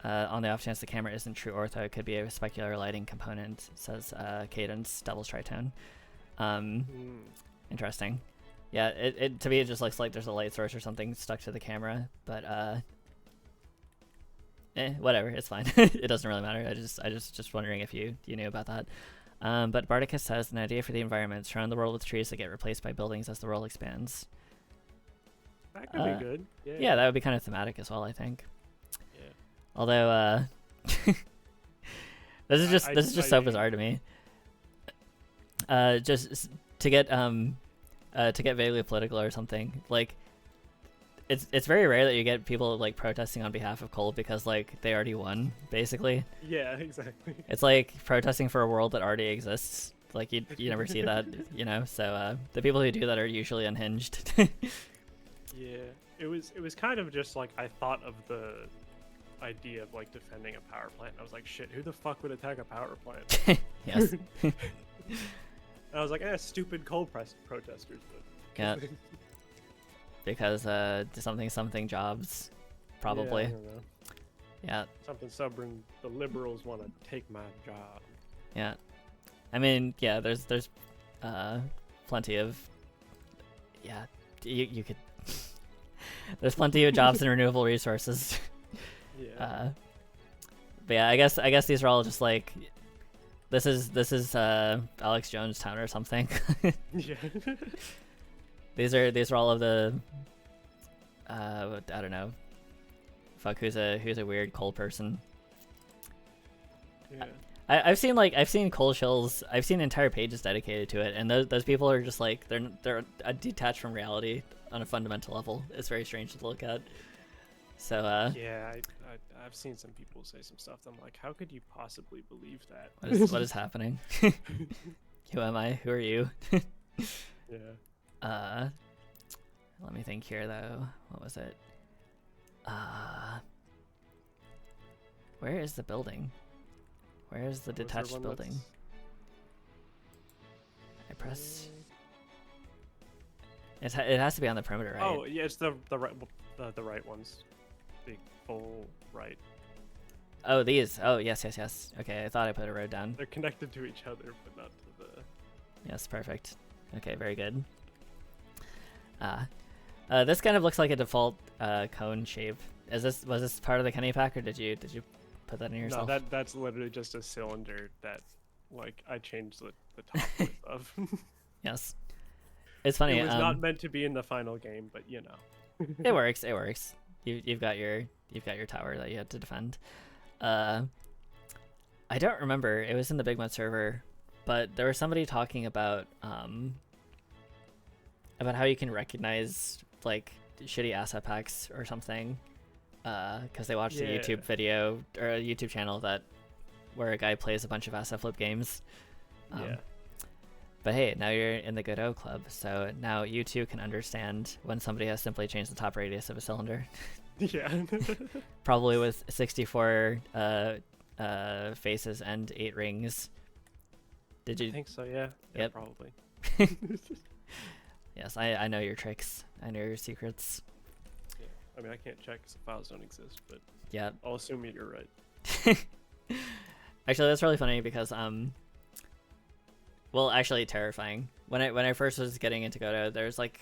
On the off chance the camera isn't true ortho, it could be a specular lighting component. Says Cadence Devil's Tritone. Interesting. Yeah, it to me it just looks like there's a light source or something stuck to the camera, but whatever, it's fine. It doesn't really matter. I just wondering if you knew about that. But Bardicus says an idea for the environment: surround the world with trees that get replaced by buildings as the world expands. That could be good. Yeah, that would be kind of thematic as well, I think. Yeah. Although this is just so bizarre to me. Just to get vaguely political or something, like it's very rare that you get people like protesting on behalf of coal because like they already won, basically. Yeah, exactly. It's like protesting for a world that already exists. Like you never see that, you know. So the people who do that are usually unhinged. Yeah, it was kind of just like I thought of the idea of like defending a power plant. I was like, shit, who the fuck would attack a power plant? Yes. And I was like, stupid coal protesters. But yeah. Because something jobs, probably. Yeah, I don't know. Yeah. Something stubborn. The liberals want to take my job. Yeah. I mean, yeah. There's plenty of. Yeah. You could. There's plenty of jobs in renewable resources. Yeah. But yeah, I guess these are all just like. This is Alex Jones Town or something. Yeah. These are all of the I don't know. Fuck, who's a weird coal person. Yeah. I've seen coal shells. I've seen entire pages dedicated to it, and those people are just like they're detached from reality on a fundamental level. It's very strange to look at. So yeah, I've seen some people say some stuff that I'm like, how could you possibly believe that? what is happening? Who am I? Who are you? Yeah. Let me think here though. What was it? Where is the building? Where is the detached building? I press. It has to be on the perimeter, right? Oh yeah, it's the right ones, the full right. Oh, these. Oh, yes. Okay, I thought I put a road down. They're connected to each other, but not to the. Yes, perfect. Okay, very good. This kind of looks like a default cone shape. Was this part of the Kenny pack, or did you put that in yourself? No, that's literally just a cylinder that, like, I changed the top width of. Yes, it's funny. It was not meant to be in the final game, but you know. It works. It works. You've got your tower that you had to defend. I don't remember. It was in the Big Mud server, but there was somebody talking about how you can recognize like shitty asset packs or something, because they watched a YouTube video or a YouTube channel where a guy plays a bunch of asset flip games. But hey, now you're in the Godot club, so now you too can understand when somebody has simply changed the top radius of a cylinder. Yeah. Probably with 64 faces and 8 rings. Did you? I think so, yeah. Yep. Probably. Yes, I know your tricks. I know your secrets. Yeah. I mean, I can't check because the files don't exist, but yeah, I'll assume you're right. Actually, that's really funny because well, actually terrifying. When I first was getting into Godot, there's like,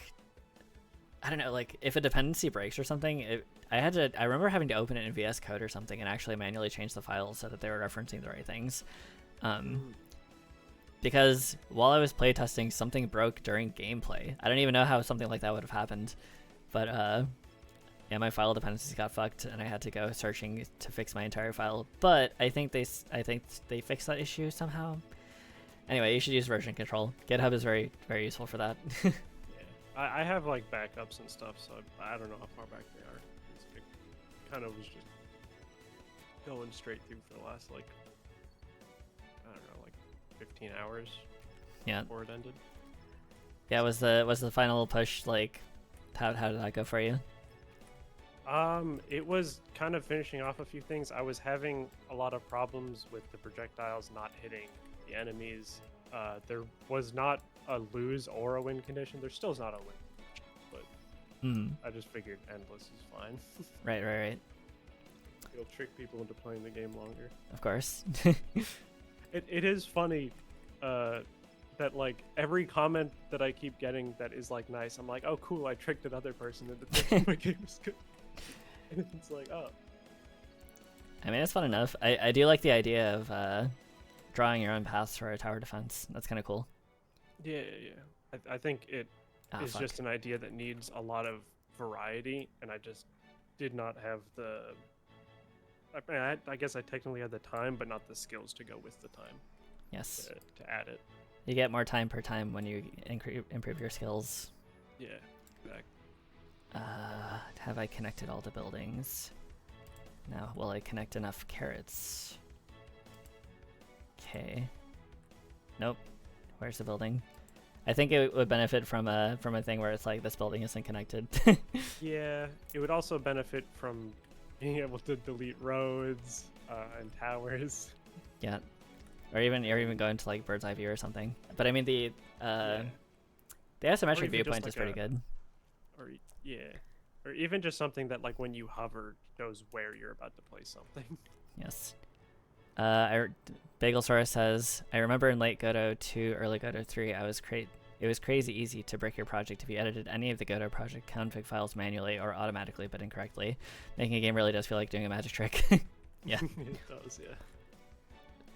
I don't know, like if a dependency breaks or something, I remember having to open it in VS Code or something and actually manually change the files so that they were referencing the right things. Because while I was playtesting, something broke during gameplay. I don't even know how something like that would have happened, but yeah, my file dependencies got fucked, and I had to go searching to fix my entire file. But I think they fixed that issue somehow. Anyway, you should use version control. GitHub is very, very useful for that. Yeah, I have like backups and stuff, so I don't know how far back they are. It kind of was just going straight through for the last like, I don't know, like 15 hours. Yeah. Before it ended. Yeah, was the final push like, how did that go for you? It was kind of finishing off a few things. I was having a lot of problems with the projectiles not hitting the enemies. There was not a lose or a win condition. There still is not a win, but I just figured endless is fine. Right. It'll trick people into playing the game longer. Of course. It is funny that like every comment that I keep getting that is like nice, I'm like, oh cool, I tricked another person into thinking my game was good. And it's like, oh. I mean, it's fun enough. I do like the idea of drawing your own paths for a tower defense. That's kind of cool. Yeah. I think it is just an idea that needs a lot of variety, and I just did not have the. I mean, I guess I technically had the time, but not the skills to go with the time. Yes. To add it. You get more time per time when you improve your skills. Yeah, exactly. Have I connected all the buildings? No. Will I connect enough carrots? Okay. Nope. Where's the building? I think it would benefit from a thing where it's like this building isn't connected. Yeah, it would also benefit from being able to delete roads and towers. Yeah. Or even go into like bird's eye view or something. But I mean the isometric viewpoint like is pretty good. Or even just something that like when you hover shows where you're about to place something. Yes. Bagelsaurus says, I remember in late Godot 2, early Godot 3, it was crazy easy to break your project if you edited any of the Godot project config files manually or automatically but incorrectly. Making a game really does feel like doing a magic trick. Yeah. It does, yeah.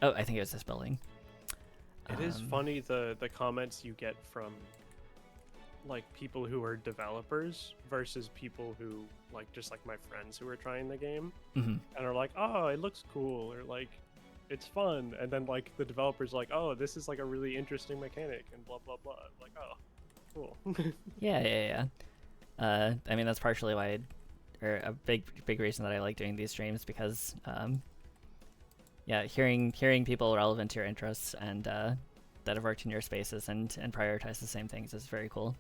Oh, I think it was this building. It is funny the comments you get from like people who are developers versus people who like just like my friends who are trying the game Hmm. and are like, oh, it looks cool, or like it's fun, and then like the developers like, oh, this is like a really interesting mechanic and blah blah blah. I'm like, oh, cool. Yeah. I mean, that's partially why, or a big reason that I like doing these streams, because yeah, hearing people relevant to your interests and that have worked in your spaces and prioritize the same things is very cool.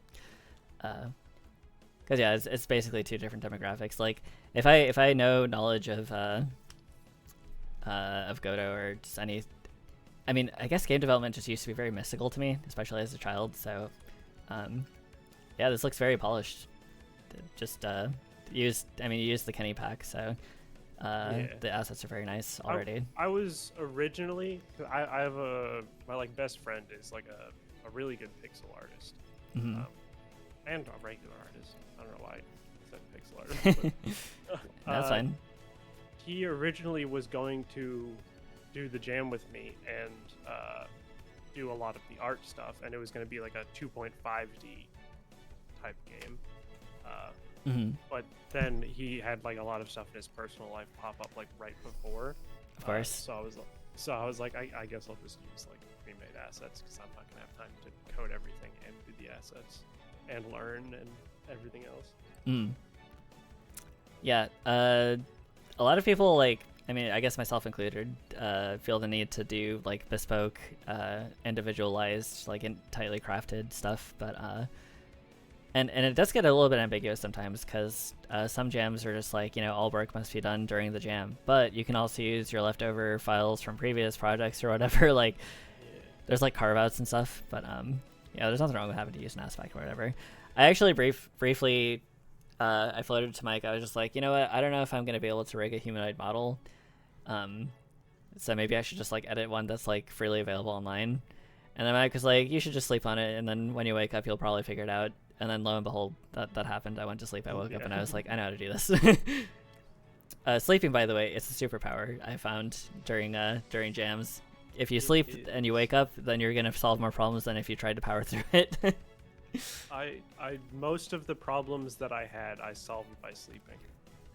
Because yeah, it's basically two different demographics. Like if I know knowledge of Godot or just any, I mean, I guess game development just used to be very mystical to me, especially as a child. So yeah, this looks very polished. Just you used the Kenny pack, so Yeah. the assets are very nice already. I was originally, I have my like best friend is like a really good pixel artist, Mhm. and a regular artist. I don't know why I said pixel artist. But, That's fine. he originally was going to do the jam with me and do a lot of the art stuff, and it was going to be like a 2.5D type game. Mhm. But then he had like a lot of stuff in his personal life pop up like right before. Of course. So I was like, I guess I'll just use like pre-made assets because I'm not gonna have time to code everything and do the assets and learn and everything else. Mm. Yeah. A lot of people, like, I mean, I guess myself included, feel the need to do like bespoke, individualized, like tightly crafted stuff, but and it does get a little bit ambiguous sometimes, because some jams are just like, all work must be done during the jam, but you can also use your leftover files from previous projects or whatever. Like, Yeah. there's like carve outs and stuff, but yeah, there's nothing wrong with having to use an aspect or whatever. I actually briefly I floated to Mike. I was just like, you know what, I don't know if I'm gonna be able to rig a humanoid model, so maybe I should just like edit one that's like freely available online. And then Mike was like, you should just sleep on it, and then when you wake up you'll probably figure it out. And then lo and behold, that happened. I went to sleep, I woke up, and I was like, I know how to do this. Sleeping, by the way, it's a superpower I found during jams. If you sleep and you wake up, then you're gonna solve more problems than if you tried to power through it. I most of the problems that I had, I solved by sleeping.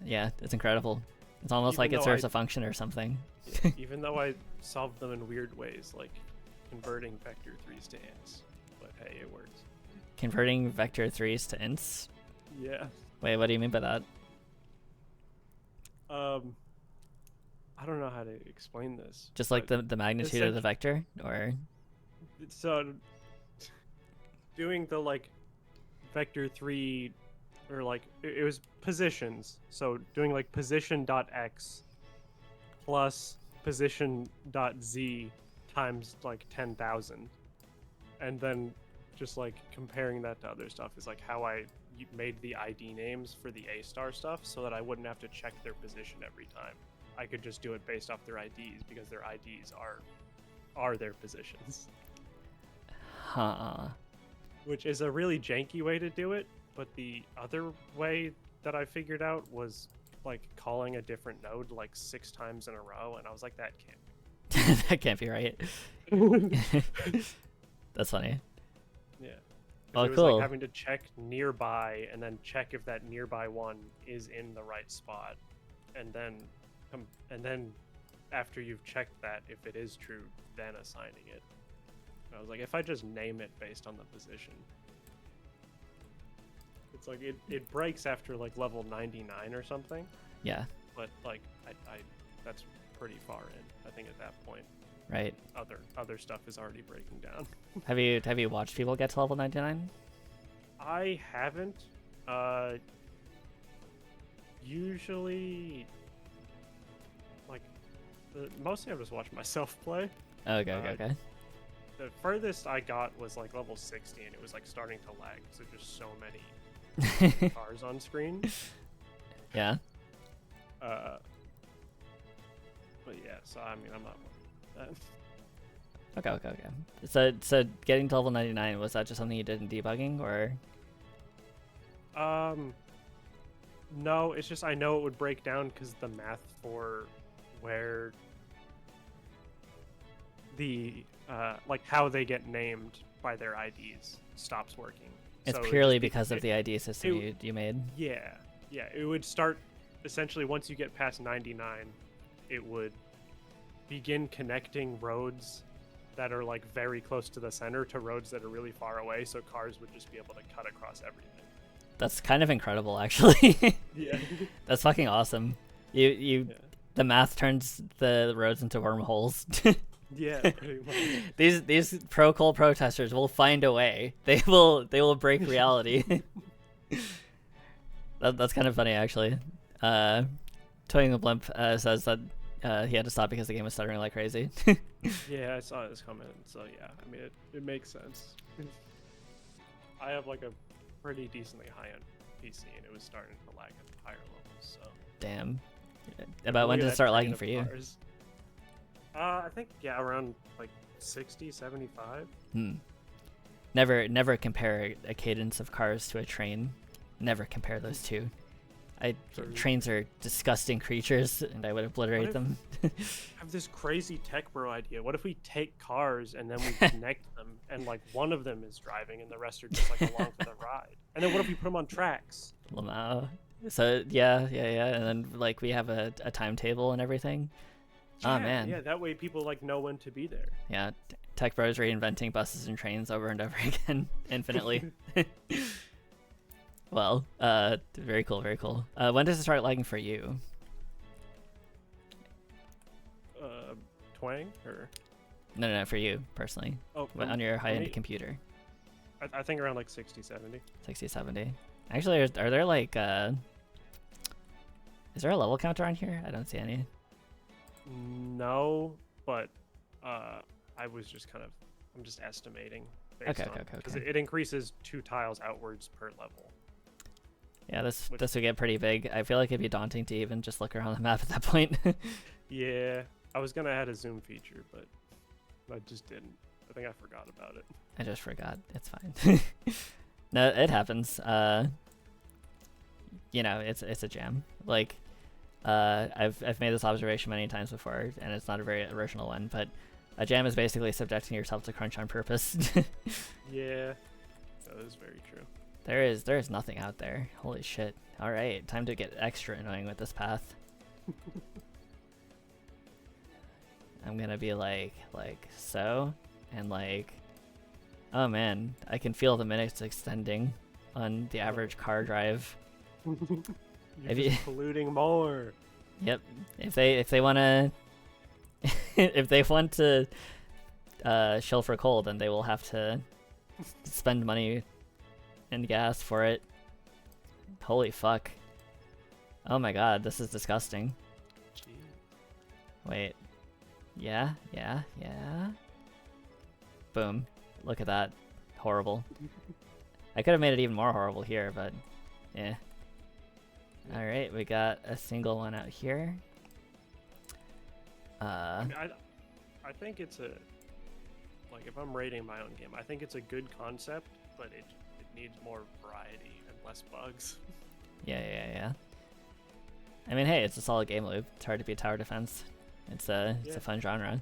Yeah, it's incredible. It's almost Even like it though serves a function or something. Even though I solved them in weird ways, like converting vector 3s to ints. But hey, it works. Converting vector 3s to ints? Yeah. Wait, what do you mean by that? I don't know how to explain this. Just like the magnitude of the vector, or? So doing the like vector 3, or like it was positions. So doing like position.x plus position.z times like 10,000, and then just like comparing that to other stuff is like how I made the ID names for the A-star stuff, so that I wouldn't have to check their position every time. I could just do it based off their IDs, because their IDs are their positions. Huh. Which is a really janky way to do it, but the other way that I figured out was like calling a different node like 6 times in a row, and I was like, that can't That can't be right. be. That's funny. Yeah. Oh, It was cool. like having to check nearby and then check if that nearby one is in the right spot, and then after you've checked that, if it is true, then assigning it. And I was like, if I just name it based on the position, it's like it breaks after like level 99 or something. Yeah. But like I that's pretty far in. I think at that point, Right. other stuff is already breaking down. Have you watched people get to level 99? I haven't. Usually, like, mostly I just watch myself play. Okay. The furthest I got was like level 60, and it was like starting to lag because there's just so many cars on screen. Yeah. But yeah, so I mean, I'm not worried about that. Okay. So getting to level 99, was that just something you did in debugging, or? No, it's just I know it would break down because the math for where the like how they get named by their IDs stops working. It's So it would purely just be- because of it- the ID system you made. Yeah, yeah. It would start essentially once you get past 99. It would begin connecting roads that are like very close to the center to roads that are really far away. So cars would just be able to cut across everything. That's kind of incredible, actually. Yeah. That's fucking awesome. You Yeah. The math turns the roads into wormholes. Yeah. Pretty much. These pro coal protesters will find a way. They will break reality. That's kind of funny, actually. Toying the Blimp says that he had to stop because the game was stuttering like crazy. Yeah, I saw this comment. So yeah, I mean it makes sense. I have like a pretty decently high-end PC, and it was starting to lag at higher levels. So Damn. About when look did at it start that lagging train for of you? cars. I think around like 60, 75. Never compare a cadence of cars to a train. Never compare those two. Sorry. Trains are disgusting creatures, and I would obliterate if- them. I have this crazy tech bro idea. What if we take cars and then we connect them, and like one of them is driving and the rest are just like along for the ride? And then what if we put them on tracks? Lamau. So yeah, and then like we have a timetable and everything. Oh Yeah, man. Yeah, that way people like know when to be there. Yeah, tech bros reinventing buses and trains over and over again, infinitely. Well, very cool, very cool. When does it start lagging for you? Twang or No, for you personally. oh On your high-end me? computer, I think around like 60, 70. 60, 70. Actually, are there like is there a level counter on here? I don't see any. No, but I was just I'm just estimating. Okay. Because it increases 2 tiles outwards per level. Yeah, this Which- would get pretty big. I feel like it'd be daunting to even just look around the map at that point. Yeah, I was gonna add a zoom feature, but I just didn't. I think I forgot about it. I just forgot. It's fine. No, it happens. It's a jam. Like, I've made this observation many times before, and it's not a very original one, but a jam is basically subjecting yourself to crunch on purpose. Yeah, that is very true. There is nothing out there. Holy shit. All right, time to get extra annoying with this path. I'm gonna be like so, and like, oh man, I can feel the minutes extending on the average car drive. You're Have you- just polluting more. Yep. If they wanna, if they want to shill for coal, then they will have to spend money and gas for it. Holy fuck. Oh my god, this is disgusting. Wait. Yeah. Boom. Look at that. Horrible. I could have made it even more horrible here, but yeah. Alright, we got a single one out here. I mean, I think it's a like if I'm rating my own game, I think it's a good concept, but it needs more variety and less bugs. Yeah. I mean, hey, it's a solid game loop. It's hard to beat tower defense. It's a fun genre.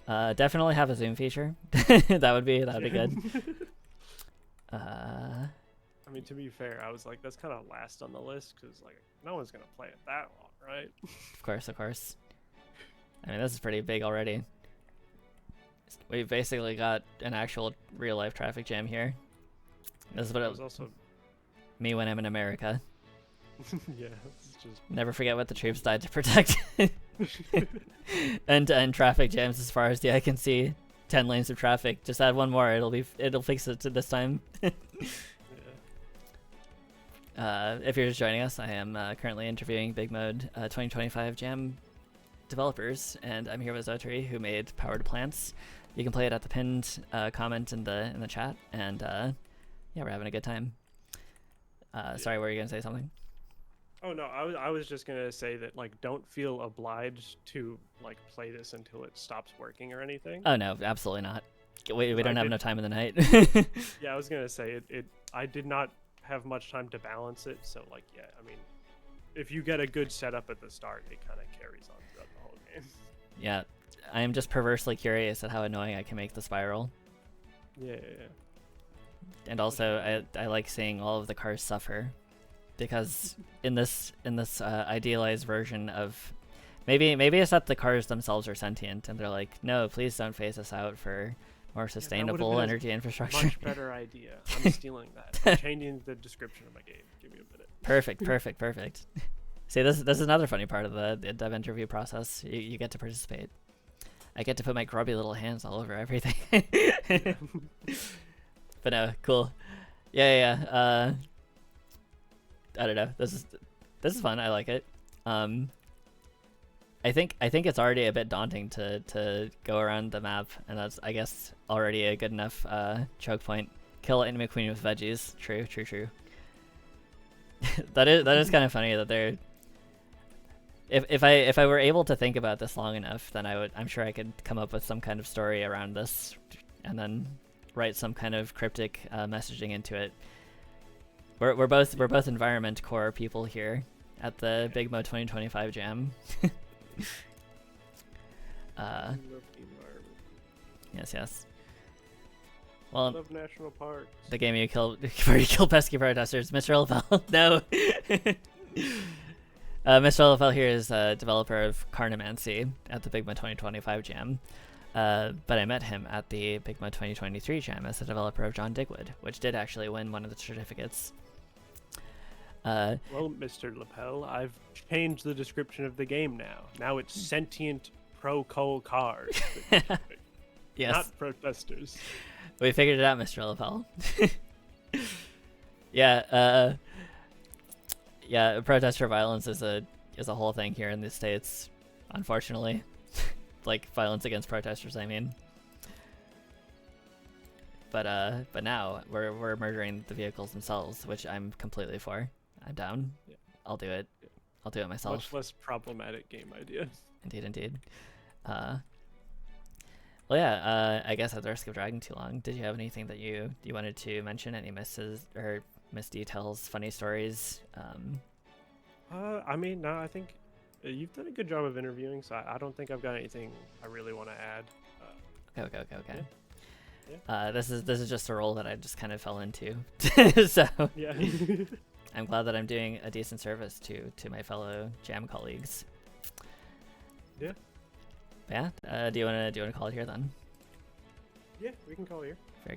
Definitely have a zoom feature. that would be good. I mean, to be fair, I was like, that's kind of last on the list because like no one's gonna play it that long, right? Of course. I mean, this is pretty big already. We've basically got an actual real life traffic jam here. This is what it it was also me when I'm in America. yeah, it's just Never forget what the troops died to protect. End-to-end traffic jams as far as the eye can see. 10 lanes of traffic. Just add one more. It'll fix it to this time. If you're just joining us, I am currently interviewing Big Mode 2025 Jam developers, and I'm here with Zotari, who made Powered Plants. You can play it at the pinned comment in the chat, and yeah, we're having a good time. Sorry, were you gonna say something? Oh no, I was just gonna say that like don't feel obliged to like play this until it stops working or anything. Oh no, absolutely not. We don't have enough time in the night. Yeah, I was gonna say it. I did not have much time to balance it, so like yeah, I mean, if you get a good setup at the start, it kind of carries on throughout the whole game. Yeah, I am just perversely curious at how annoying I can make the spiral. Yeah. and also I like seeing all of the cars suffer, because in this idealized version of maybe it's that the cars themselves are sentient and they're like, no, please don't phase us out for more sustainable energy infrastructure. Much better idea. I'm stealing that. I'm changing the description of my game. Give me a minute. Perfect. See, this is another funny part of the dev interview process. You get to participate. I get to put my grubby little hands all over everything. But no, cool. Yeah. I don't know. This is fun. I like it. I think it's already a bit daunting to go around the map, and that's, I guess, already a good enough choke point. Kill Enemy Queen with veggies. True. that is kind of funny that they're. If I were able to think about this long enough, then I'm sure I could come up with some kind of story around this, and then write some kind of cryptic messaging into it. We're both environment core people here at the Big Mo 2025 Jam. Yes. Well, love national parks. The game you killed where you kill pesky protesters, Mr. LFL. No. Mr. LFL here is a developer of Carnomancy at the Big Mo 2025 Jam. But I met him at the Big Mo 2023 Jam as the developer of John Digwood, which did actually win one of the certificates. Well, Mr. Lapel, I've changed the description of the game now. Now it's sentient pro-coal cars. Yes. Not protesters. We figured it out, Mr. Lapel. Yeah, protester violence is a whole thing here in the States, unfortunately. Like violence against protesters, I mean. But now we're murdering the vehicles themselves, which I'm completely for. I'm down. Yeah. I'll do it. Yeah. I'll do it myself. Much less problematic game idea. Indeed. Well, yeah. I guess at the risk of dragging too long, did you have anything that you wanted to mention? Any misses or missed details, funny stories? I mean, no. I think you've done a good job of interviewing, so I don't think I've got anything I really want to add. Okay. Yeah. This is just a role that I just kind of fell into, so yeah. I'm glad that I'm doing a decent service to my fellow Jam colleagues. Yeah. Yeah. Do you wanna call it here then? Yeah, we can call it here. Very